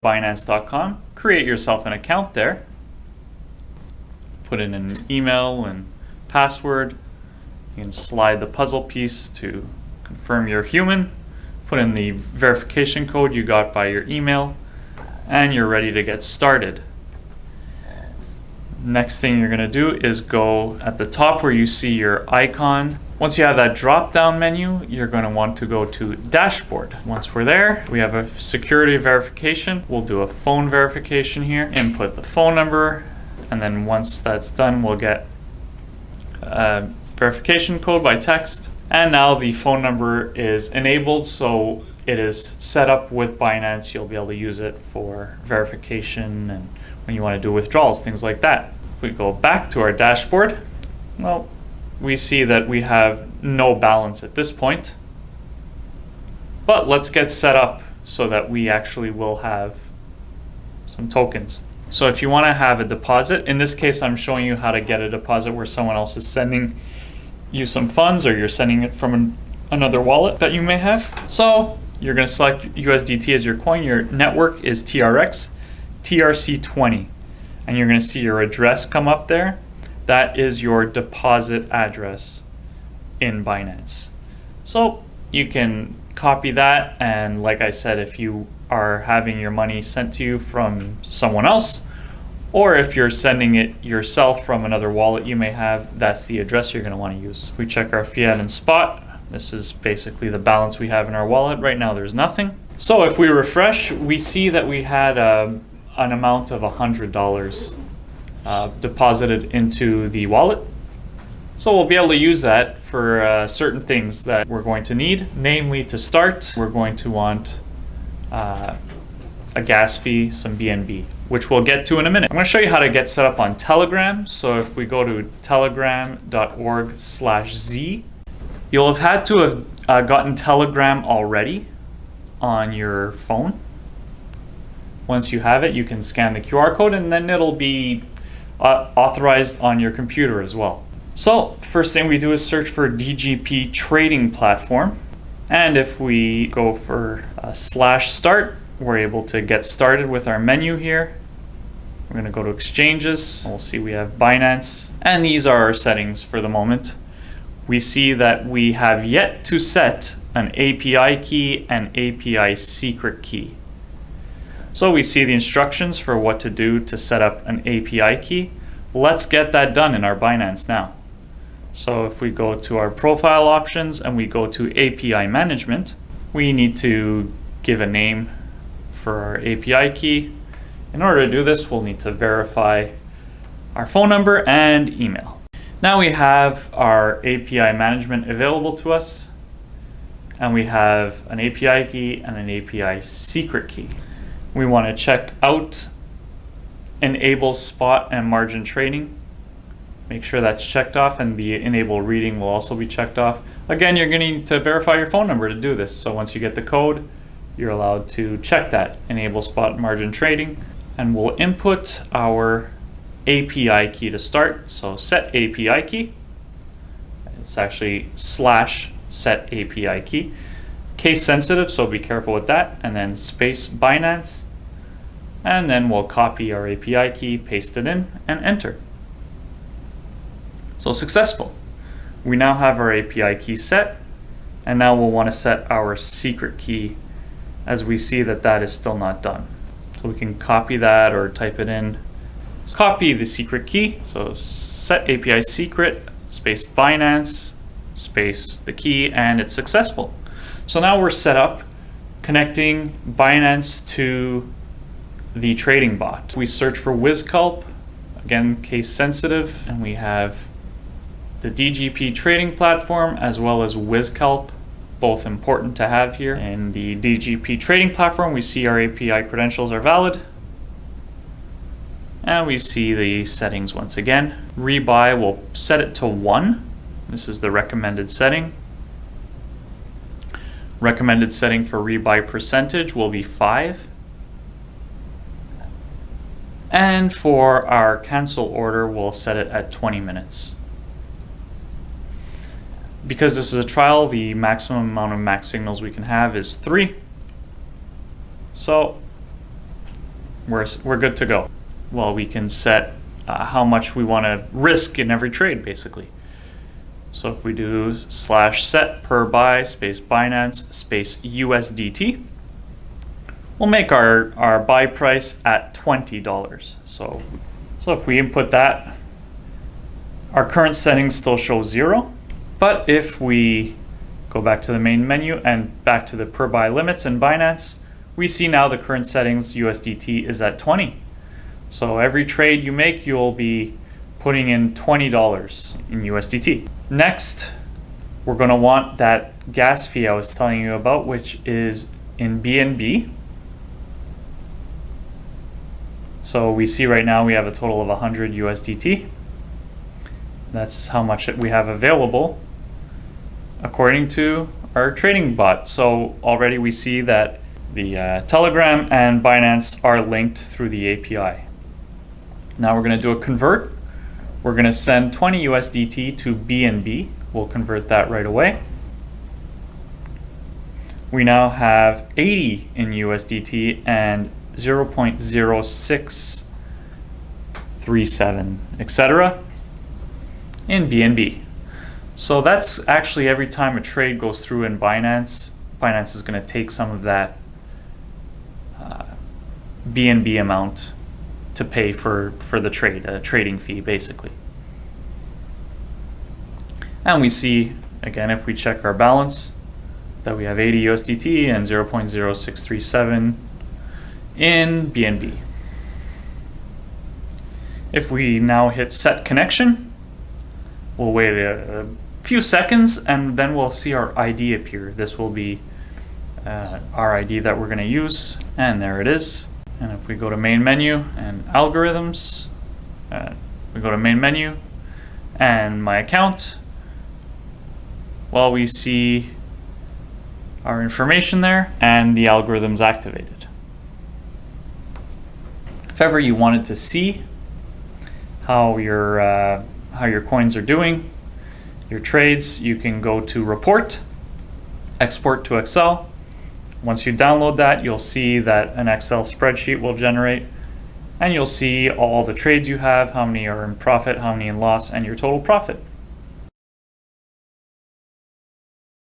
Binance.com, create yourself an account there, put in an email and password. You can slide the puzzle piece to confirm you're human, put in the verification code you got by your email, and you're ready to get started. Next thing you're going to do is go at the top where you see your icon. Once you have that drop down menu, you're going to want to go to dashboard. Once we're there, we have a security verification. We'll do a phone verification here, input the phone number, and then once that's done, we'll get a verification code by text. And now the phone number is enabled, so it is set up with Binance. You'll be able to use it for verification and when you want to do withdrawals, things like that. If we go back to our dashboard, well, we see that we have no balance at this point. But let's get set up so that we actually will have some tokens. So if you want to have a deposit, in this case I'm showing you how to get a deposit where someone else is sending you some funds or you're sending it from another wallet that you may have. So you're going to select USDT as your coin. Your network is TRC20, and you're going to see your address come up there. That is your deposit address in Binance. So you can copy that, and like I said, if you are having your money sent to you from someone else, or if you're sending it yourself from another wallet you may have, that's the address you're going to want to use. We check our fiat and spot. This is basically the balance we have in our wallet. Right now there's nothing. So if we refresh, we see that we had an amount of $100 deposited into the wallet. So we'll be able to use that for certain things that we're going to need. Namely, to start, we're going to want a gas fee, some BNB, which we'll get to in a minute. I'm going to show you how to get set up on Telegram. So if we go to telegram.org/z, you'll have had to have gotten Telegram already on your phone. Once you have it, you can scan the QR code and then it'll be authorized on your computer as well. So first thing we do is search for DGP trading platform. And if we go for /start, we're able to get started with our menu here. We're going to go to exchanges. We'll see we have Binance. And these are our settings for the moment. We see that we have yet to set an API key and API secret key. So we see the instructions for what to do to set up an API key. Let's get that done in our Binance now. So if we go to our profile options and we go to API management, we need to give a name for our API key. In order to do this, we'll need to verify our phone number and email. Now we have our API management available to us, and we have an API key and an API secret key. We want to check out enable spot and margin trading. Make sure that's checked off, and the enable reading will also be checked off. Again, you're going to need to verify your phone number to do this. So once you get the code, you're allowed to check that enable spot margin trading, and we'll input our API key to start. So set API key. It's actually /set API key. Case sensitive, so be careful with that. And then space Binance. And then we'll copy our API key, paste it in, and enter. So successful. We now have our API key set, and now we'll want to set our secret key, as we see that that is still not done. So we can copy that or type it in. Let's copy the secret key. So set API secret, space Binance, space the key, and it's successful. So now we're set up connecting Binance to the trading bot. We search for WizCulp, again case sensitive, and we have the DGP trading platform as well as WizCulp, both important to have here. In the DGP trading platform, we see our API credentials are valid, and we see the settings once again. Rebuy, we'll set it to 1. This is the recommended setting. Recommended setting for rebuy percentage will be 5. And for our cancel order, we'll set it at 20 minutes. Because this is a trial, the maximum amount of max signals we can have is 3. So we're good to go. Well, we can set how much we want to risk in every trade, basically. So if we do /set per buy space Binance space USDT, we'll make our buy price at $20. So if we input that, our current settings still show 0. But if we go back to the main menu and back to the per buy limits in Binance, we see now the current settings USDT is at 20. So every trade you make, you'll be putting in $20 in USDT. Next, we're going to want that gas fee I was telling you about, which is in BNB. So we see right now we have a total of 100 USDT. That's how much we have available according to our trading bot. So already we see that the Telegram and Binance are linked through the API. Now we're going to do a convert. We're going to send 20 USDT to BNB. We'll convert that right away. We now have 80 in USDT and 0.0637, etc. in BNB. So that's actually every time a trade goes through in Binance, Binance is going to take some of that BNB amount to pay for the trade, a trading fee basically. And we see, again, if we check our balance, that we have 80 USDT and 0.0637 in BNB. If we now hit set connection, we'll wait a few seconds and then we'll see our ID appear. This will be our ID that we're going to use, and there it is. And if we go to main menu and algorithms, we go to main menu and my account, well, we see our information there and the algorithm's activated. If ever you wanted to see how your coins are doing, your trades, you can go to report, export to Excel. Once you download that, you'll see that an Excel spreadsheet will generate, and you'll see all the trades you have, how many are in profit, how many in loss, and your total profit.